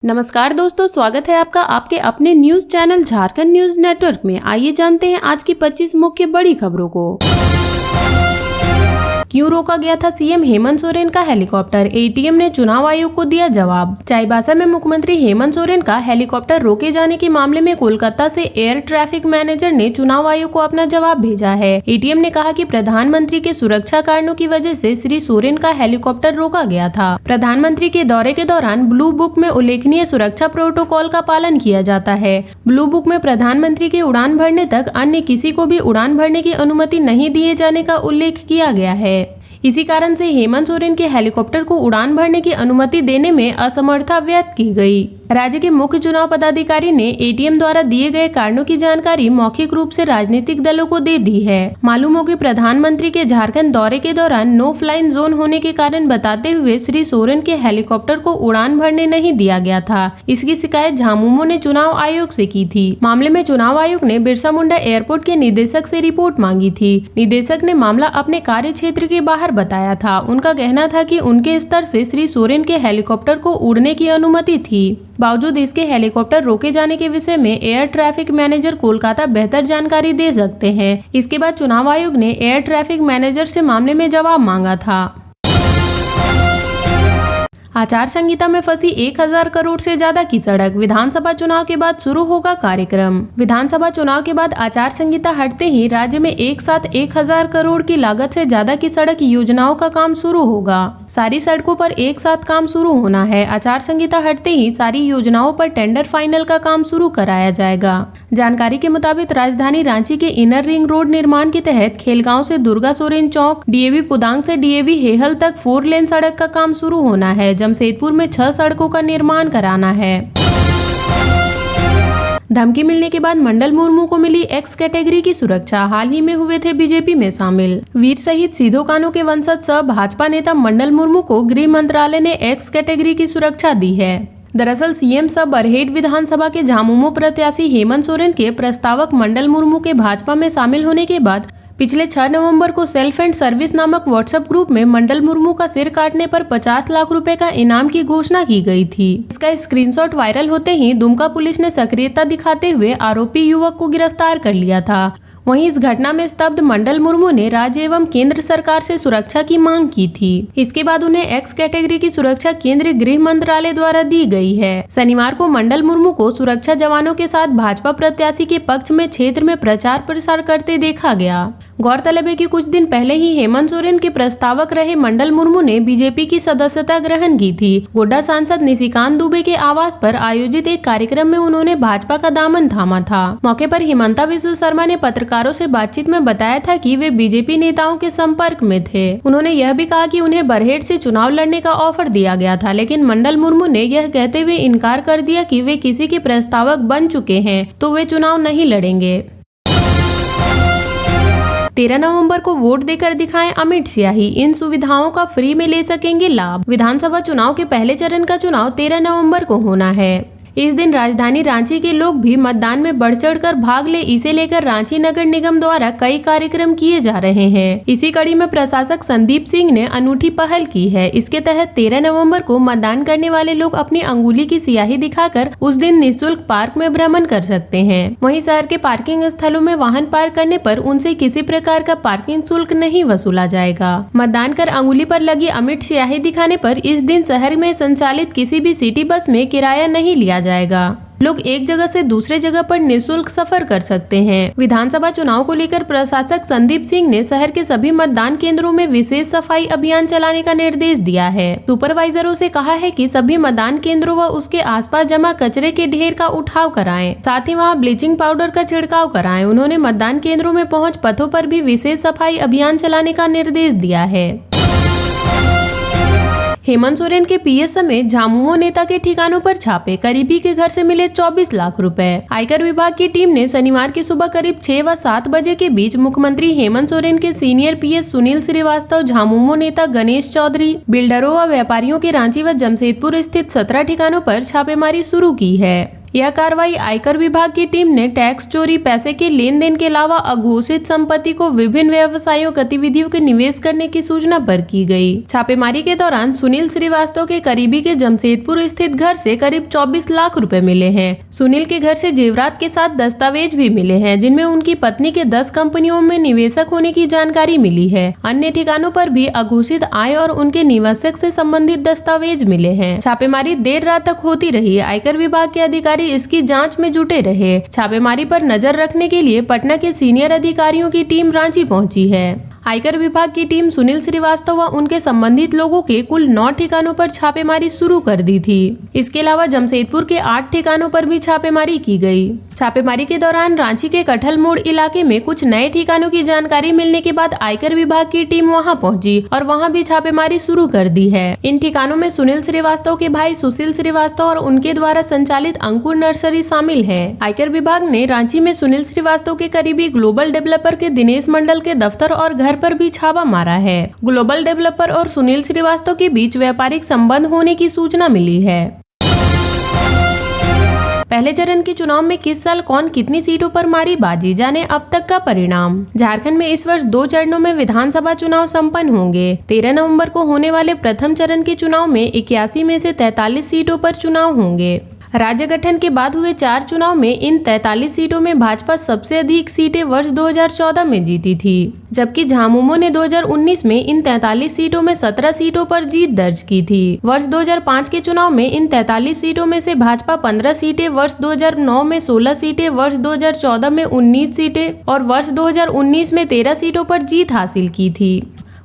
नमस्कार दोस्तों, स्वागत है आपका आपके अपने news channel Jharkhand news network में। आइए जानते हैं आज की 25 मुख्य बड़ी खबरों को। क्यों रोका गया था सीएम हेमंत सोरेन का हेलीकॉप्टर? एटीएम ने चुनाव आयोग को दिया जवाब। चाईबासा में मुख्यमंत्री हेमंत सोरेन का हेलीकॉप्टर रोके जाने के मामले में कोलकाता से एयर ट्रैफिक मैनेजर ने चुनाव आयोग को अपना जवाब भेजा है। एटीएम ने कहा कि प्रधानमंत्री के सुरक्षा कारणों की वजह से श्री सोरेन का हेलीकॉप्टर रोका गया था। प्रधानमंत्री के दौरे के दौरान ब्लू बुक में उल्लेखनीय सुरक्षा प्रोटोकॉल का पालन किया जाता है। ब्लू बुक में प्रधानमंत्री के उड़ान भरने तक अन्य किसी को भी उड़ान भरने की अनुमति नहीं दिए जाने का उल्लेख किया गया है। इसी कारण से हेमंत सोरेन के हेलीकॉप्टर को उड़ान भरने की अनुमति देने में असमर्थता व्यक्त की गई। राज्य के मुख्य चुनाव पदाधिकारी ने एटीएम द्वारा दिए गए कारणों की जानकारी मौखिक रूप से राजनीतिक दलों को दे दी है। मालूम हो कि प्रधानमंत्री के झारखंड दौरे के दौरान नो फ्लाइन जोन होने के कारण बताते हुए श्री सोरेन के हेलीकॉप्टर को उड़ान भरने नहीं दिया गया था। इसकी शिकायत झामुमो ने चुनाव आयोग से की थी। मामले में चुनाव आयोग ने बिरसा मुंडा एयरपोर्ट के निदेशक से रिपोर्ट मांगी थी। निदेशक ने मामला अपने कार्य क्षेत्र के बाहर बताया था। उनका कहना था कि उनके स्तर से श्री सोरेन के हेलीकॉप्टर को उड़ने की अनुमति थी। बावजूद इसके हेलीकॉप्टर रोके जाने के विषय में एयर ट्रैफिक मैनेजर कोलकाता बेहतर जानकारी दे सकते हैं। इसके बाद चुनाव आयोग ने एयर ट्रैफिक मैनेजर से मामले में जवाब मांगा था। आचार संहिता में फंसी 1000 करोड़ से ज्यादा की सड़क। विधानसभा चुनाव के बाद शुरू होगा कार्यक्रम। विधानसभा चुनाव के बाद आचार संहिता हटते ही राज्य में एक साथ 1000 करोड़ की लागत से ज्यादा की सड़क योजनाओं का काम शुरू होगा। सारी सड़कों पर एक साथ काम शुरू होना है। आचार संहिता हटते ही सारी योजनाओं पर टेंडर फाइनल का काम शुरू कराया जाएगा। जानकारी के मुताबिक राजधानी रांची के इनर रिंग रोड निर्माण के तहत खेलगांव से दुर्गा सोरेन चौक, डीएवी पुदांग से डीएवी हेहल तक 4 लेन सड़क का काम शुरू होना है। जमशेदपुर में 6 सड़कों का निर्माण कराना है। धमकी मिलने के बाद मंडल मुर्मू को मिली एक्स कैटेगरी की सुरक्षा। हाल ही में हुए थे बीजेपी में शामिल। वीर शहीद सिधो कान्हू के वंशज सह भाजपा नेता मंडल मुर्मू को गृह मंत्रालय ने एक्स कैटेगरी की सुरक्षा दी है। दरअसल सीएम सह बरहेट विधानसभा के झामुमो प्रत्याशी हेमंत सोरेन के प्रस्तावक मंडल मुर्मू के भाजपा में शामिल होने के बाद पिछले 6 नवंबर को सेल्फ एंड सर्विस नामक व्हाट्सएप ग्रुप में मंडल मुर्मू का सिर काटने पर 50 लाख रुपए का इनाम की घोषणा की गई थी। इसका स्क्रीनशॉट वायरल होते ही दुमका पुलिस ने सक्रियता दिखाते हुए आरोपी युवक को गिरफ्तार कर लिया था। वहीं इस घटना में स्तब्ध मंडल मुर्मू ने राज्य एवं केंद्र सरकार से सुरक्षा की मांग की थी। इसके बाद उन्हें एक्स कैटेगरी की सुरक्षा केंद्रीय गृह मंत्रालय द्वारा दी गई है। शनिवार को मंडल मुर्मू को सुरक्षा जवानों के साथ भाजपा प्रत्याशी के पक्ष में क्षेत्र में प्रचार प्रसार करते देखा गया। गौरतलब है कि कुछ दिन पहले ही हेमंत सोरेन के प्रस्तावक रहे मंडल मुर्मू ने बीजेपी की सदस्यता ग्रहण की थी। गोड्डा सांसद निशिकांत दुबे के आवास पर आयोजित एक कार्यक्रम में उन्होंने भाजपा का दामन थामा था। मौके पर हिमंता बिस्वा शर्मा ने पत्रकारों से बातचीत में बताया था कि वे बीजेपी नेताओं के संपर्क में थे। उन्होंने यह भी कहा कि उन्हें बरहेट से चुनाव लड़ने का ऑफर दिया गया था, लेकिन मंडल मुर्मू ने यह कहते हुए इनकार कर दिया कि वे किसी के प्रस्तावक बन चुके हैं तो वे चुनाव नहीं लड़ेंगे। 13 नवंबर को वोट देकर दिखाएं अमिट स्याही। इन सुविधाओं का फ्री में ले सकेंगे लाभ। विधानसभा चुनाव के पहले चरण का चुनाव 13 नवंबर को होना है। इस दिन राजधानी रांची के लोग भी मतदान में बढ़ चढ़कर भाग ले। इसे लेकर रांची नगर निगम द्वारा कई कार्यक्रम किए जा रहे हैं। इसी कड़ी में प्रशासक संदीप सिंह ने अनूठी पहल की है। इसके तहत 13 नवंबर को मतदान करने वाले लोग अपनी अंगुली की स्याही दिखाकर उस दिन निःशुल्क पार्क में भ्रमण कर सकते हैं। वहीं शहर के पार्किंग स्थलों में वाहन पार्क करने पर उनसे किसी प्रकार का पार्किंग शुल्क नहीं वसूला जाएगा। मतदान कर अंगुली पर लगी अमिट स्याही दिखाने पर इस दिन शहर में संचालित किसी भी सिटी बस में किराया नहीं लिया जाएगा। लोग एक जगह से दूसरे जगह पर निःशुल्क सफर कर सकते हैं। विधानसभा चुनाव को लेकर प्रशासक संदीप सिंह ने शहर के सभी मतदान केंद्रों में विशेष सफाई अभियान चलाने का निर्देश दिया है। सुपरवाइजरों से कहा है कि सभी मतदान केंद्रों व उसके आसपास जमा कचरे के ढेर का उठाव कराएं, साथ ही वहां ब्लीचिंग पाउडर का छिड़काव कराएं। उन्होंने मतदान केंद्रों में पहुंच पथों पर भी विशेष सफाई अभियान चलाने का निर्देश दिया है। हेमंत सोरेन के पीएस समेत झामुमो नेता के ठिकानों पर छापे। करीबी के घर से मिले 24 लाख रुपए। आयकर विभाग की टीम ने शनिवार की सुबह करीब 6 व 7 बजे के बीच मुख्यमंत्री हेमंत सोरेन के सीनियर पीएस सुनील श्रीवास्तव, झामुमो नेता गणेश चौधरी, बिल्डरों व व्यापारियों के रांची व जमशेदपुर स्थित 17 ठिकानों पर छापेमारी शुरू की है। यह कार्रवाई आयकर विभाग की टीम ने टैक्स चोरी, पैसे के लेन देन के अलावा अघोषित संपत्ति को विभिन्न व्यवसायों गतिविधियों के निवेश करने की सूचना पर की गई। छापेमारी के दौरान सुनील श्रीवास्तव के करीबी के जमशेदपुर स्थित घर से करीब 24 लाख रुपए मिले हैं। सुनील के घर से जेवरात के साथ दस्तावेज भी मिले हैं, जिनमें उनकी पत्नी के 10 कंपनियों में निवेशक होने की जानकारी मिली है। अन्य ठिकानों पर भी अघोषित आय और उनके निवेशक से संबंधित दस्तावेज मिले हैं। छापेमारी देर रात तक होती रही। आयकर विभाग के अधिकारी इसकी जांच में जुटे रहे। छापेमारी पर नजर रखने के लिए पटना के सीनियर अधिकारियों की टीम रांची पहुंची है। आयकर विभाग की टीम सुनील श्रीवास्तव व उनके संबंधित लोगों के कुल 9 ठिकानों पर छापेमारी शुरू कर दी थी। इसके अलावा जमशेदपुर के 8 ठिकानों पर भी छापेमारी की गई। छापेमारी के दौरान रांची के कटहल मोड़ इलाके में कुछ नए ठिकानों की जानकारी मिलने के बाद आयकर विभाग की टीम वहां पहुंची और वहां भी छापेमारी शुरू कर दी है। इन ठिकानों में सुनील श्रीवास्तव के भाई सुशील श्रीवास्तव और उनके द्वारा संचालित अंकुर नर्सरी शामिल है। आयकर विभाग ने रांची में सुनील श्रीवास्तव के करीबी ग्लोबल डेवलपर के दिनेश मंडल के दफ्तर और घर पर भी छापा मारा है। ग्लोबल डेवलपर और सुनील श्रीवास्तव के बीच व्यापारिक संबंध होने की सूचना मिली है। पहले चरण के चुनाव में किस साल कौन कितनी सीटों पर मारी बाजी, जाने अब तक का परिणाम। झारखंड में इस वर्ष 2 चरणों में विधानसभा चुनाव संपन्न होंगे। 13 नवंबर को होने वाले प्रथम चरण के चुनाव में 81 में से 43 सीटों पर चुनाव होंगे। राज्य गठन के बाद हुए 4 चुनाव में इन 43 सीटों में भाजपा सबसे अधिक सीटें वर्ष 2014 में जीती थी, जबकि झामुमो ने 2019 में इन 43 सीटों में 17 सीटों पर जीत दर्ज की थी। वर्ष 2005 के चुनाव में इन 43 सीटों में से भाजपा 15 सीटें, वर्ष 2009 में 16 सीटें, वर्ष 2014 में 19 सीटें और वर्ष 2019 में 13 सीटों पर जीत हासिल की थी।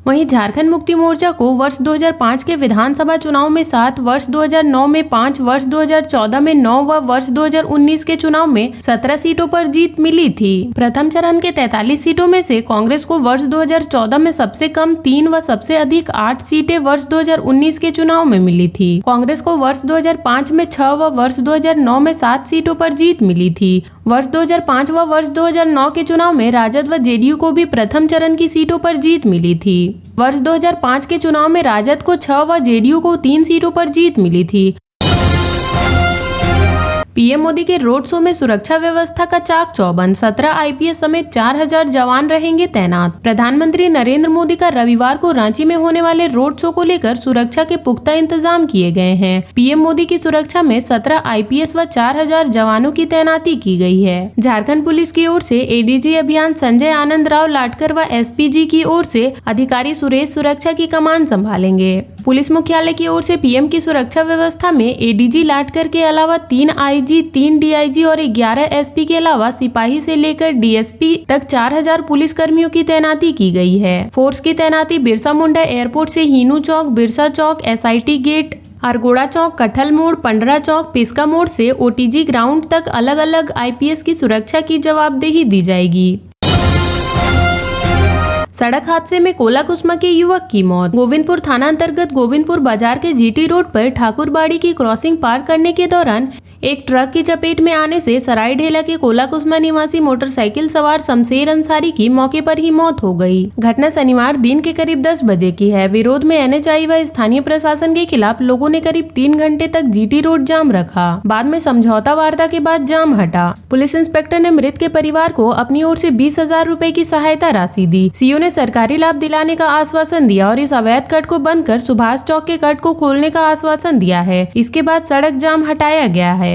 वहीं झारखंड मुक्ति मोर्चा को वर्ष 2005 के विधानसभा चुनाव में 7, वर्ष 2009 में 5, वर्ष 2014 में 9 व वर्ष 2019 के चुनाव में 17 सीटों पर जीत मिली थी। प्रथम चरण के 43 सीटों में से कांग्रेस को वर्ष 2014 में सबसे कम 3 व सबसे अधिक 8 सीटें वर्ष 2019 के चुनाव में मिली थी। कांग्रेस को वर्ष 2005 में 6 व वर्ष 2009 में 7 सीटों पर जीत मिली थी। वर्ष 2005 व वर्ष 2009 के चुनाव में राजद व जेडीयू को भी प्रथम चरण की सीटों पर जीत मिली थी। वर्ष 2005 के चुनाव में राजद को 6 व जेडीयू को 3 सीटों पर जीत मिली थी। पीएम मोदी के रोड शो में सुरक्षा व्यवस्था का चाक चौबंद, 17 आईपीएस समेत 4000 जवान रहेंगे तैनात। प्रधानमंत्री नरेंद्र मोदी का रविवार को रांची में होने वाले रोड शो को लेकर सुरक्षा के पुख्ता इंतजाम किए गए हैं। पीएम मोदी की सुरक्षा में 17 आईपीएस व 4000 जवानों की तैनाती की गई है। झारखंड पुलिस की ओर से एडीजी अभियान संजय आनंद राव लाटकर व एसपीजी की ओर से अधिकारी सुरेश सुरक्षा की कमान संभालेंगे। पुलिस मुख्यालय की ओर से पीएम की सुरक्षा व्यवस्था में एडीजी लाटकर के अलावा 3 आईजी, 3 डीआईजी और 11 एसपी के अलावा सिपाही से लेकर डीएसपी तक 4000 पुलिस कर्मियों की तैनाती की गई है। फोर्स की तैनाती बिरसा मुंडा एयरपोर्ट से हीनू चौक, बिरसा चौक, एसआईटी गेट, अरगोड़ा चौक, कटहल मोड़, पंडरा चौक, पिस्का मोड़ से ओटीजी ग्राउंड तक अलग अलग आईपीएस की सुरक्षा की जवाबदेही दी जाएगी। सड़क हादसे में कोलाकुसमा के युवक की मौत। गोविंदपुर थाना अंतर्गत गोविंदपुर बाजार के जीटी रोड पर ठाकुरबाड़ी की क्रॉसिंग पार करने के दौरान एक ट्रक की चपेट में आने से सरायढेला के कोलाकुसमा निवासी मोटरसाइकिल सवार शमशेर अंसारी की मौके पर ही मौत हो गई। घटना शनिवार दिन के करीब 10 बजे की है। विरोध में एनएचआई व स्थानीय प्रशासन के खिलाफ लोगों ने करीब 3 घंटे तक जीटी रोड जाम रखा। बाद में समझौता वार्ता के बाद जाम हटा। पुलिस इंस्पेक्टर ने मृत के परिवार को अपनी ओर से 20,000 रुपए की सहायता राशि दी। सीओ ने सरकारी लाभ दिलाने का आश्वासन दिया और इस अवैध कट को बंद कर सुभाष चौक के कट को खोलने का आश्वासन दिया है। इसके बाद सड़क जाम हटाया गया है।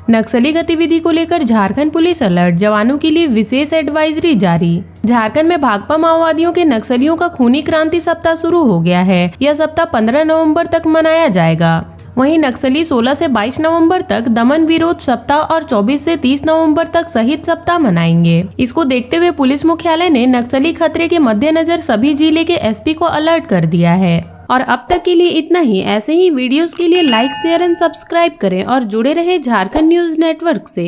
नक्सली गतिविधि को लेकर झारखंड पुलिस अलर्ट, जवानों के लिए विशेष एडवाइजरी जारी। झारखंड में भाकपा माओवादियों के नक्सलियों का खूनी क्रांति सप्ताह शुरू हो गया है। यह सप्ताह 15 नवंबर तक मनाया जाएगा। वहीं नक्सली 16 से 22 नवंबर तक दमन विरोध सप्ताह और 24 से 30 नवंबर तक शहीद सप्ताह मनाएंगे। इसको देखते हुए पुलिस मुख्यालय ने नक्सली खतरे के मद्देनजर सभी जिले के एसपी को अलर्ट कर दिया है। और अब तक के लिए इतना ही। ऐसे ही वीडियोस के लिए लाइक, शेयर एंड सब्सक्राइब करें और जुड़े रहे झारखंड न्यूज नेटवर्क से।